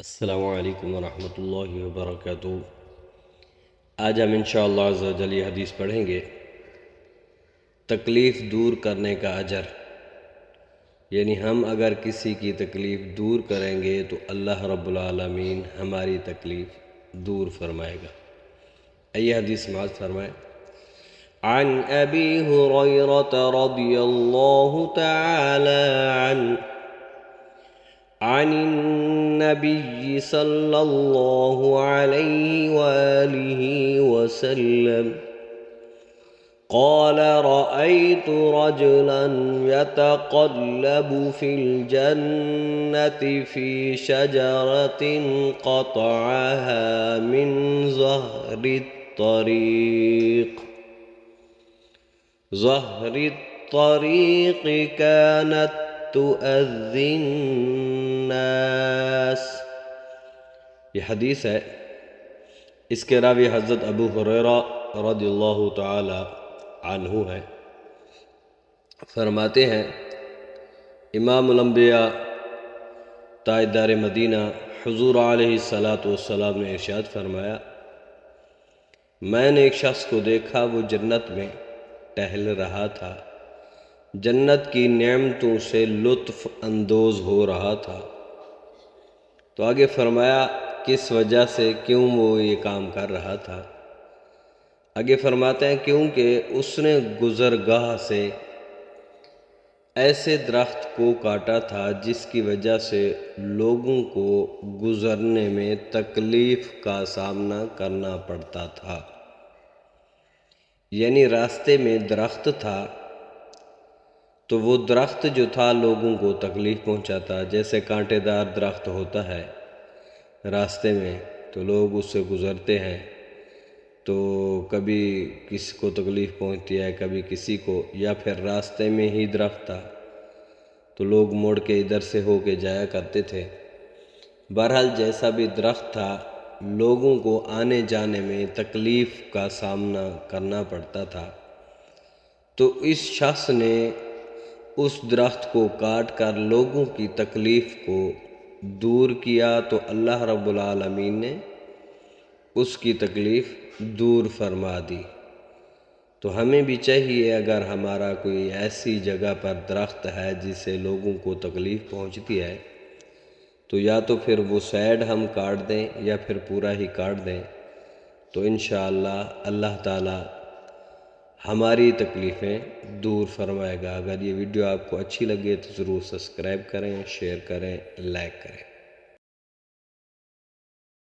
السلام علیکم ورحمۃ اللہ وبرکاتہ۔ آج ہم انشاءاللہ عز و جل یہ حدیث پڑھیں گے، تکلیف دور کرنے کا اجر۔ یعنی ہم اگر کسی کی تکلیف دور کریں گے تو اللہ رب العالمین ہماری تکلیف دور فرمائے گا۔ آئیے حدیث سماعت فرمائیں۔ عن ابی ہریرہ رضی اللہ تعالی عنہ عن النبي صلى الله عليه وآله وسلم قال رأيت رجلا يتقلب في الجنة في شجرة قطعها من ظهر الطريق كانت تؤذي الناس۔ یہ حدیث ہے، اس کے راوی حضرت ابو ہریرہ رضی اللہ تعالی عنہ ہے۔ فرماتے ہیں، امام الانبیاء تاجدار مدینہ حضور علیہ السلام نے ارشاد فرمایا، میں نے ایک شخص کو دیکھا، وہ جنت میں ٹہل رہا تھا، جنت کی نعمتوں سے لطف اندوز ہو رہا تھا۔ تو آگے فرمایا کس وجہ سے، کیوں وہ یہ کام کر رہا تھا۔ آگے فرماتے ہیں کیونکہ اس نے گزرگاہ سے ایسے درخت کو کاٹا تھا جس کی وجہ سے لوگوں کو گزرنے میں تکلیف کا سامنا کرنا پڑتا تھا۔ یعنی راستے میں درخت تھا تو وہ درخت جو تھا لوگوں کو تکلیف پہنچاتا، جیسے کانٹے دار درخت ہوتا ہے راستے میں، تو لوگ اس سے گزرتے ہیں تو کبھی کسی کو تکلیف پہنچتی ہے، کبھی کسی کو، یا پھر راستے میں ہی درخت تھا تو لوگ موڑ کے ادھر سے ہو کے جایا کرتے تھے۔ بہرحال جیسا بھی درخت تھا، لوگوں کو آنے جانے میں تکلیف کا سامنا کرنا پڑتا تھا۔ تو اس شخص نے اس درخت کو کاٹ کر لوگوں کی تکلیف کو دور کیا، تو اللہ رب العالمین نے اس کی تکلیف دور فرما دی۔ تو ہمیں بھی چاہیے، اگر ہمارا کوئی ایسی جگہ پر درخت ہے جس سے لوگوں کو تکلیف پہنچتی ہے، تو یا تو پھر وہ سائیڈ ہم کاٹ دیں یا پھر پورا ہی کاٹ دیں، تو انشاءاللہ اللہ تعالی ہماری تکلیفیں دور فرمائے گا۔ اگر یہ ویڈیو آپ کو اچھی لگے تو ضرور سبسکرائب کریں، شیئر کریں، لائک کریں۔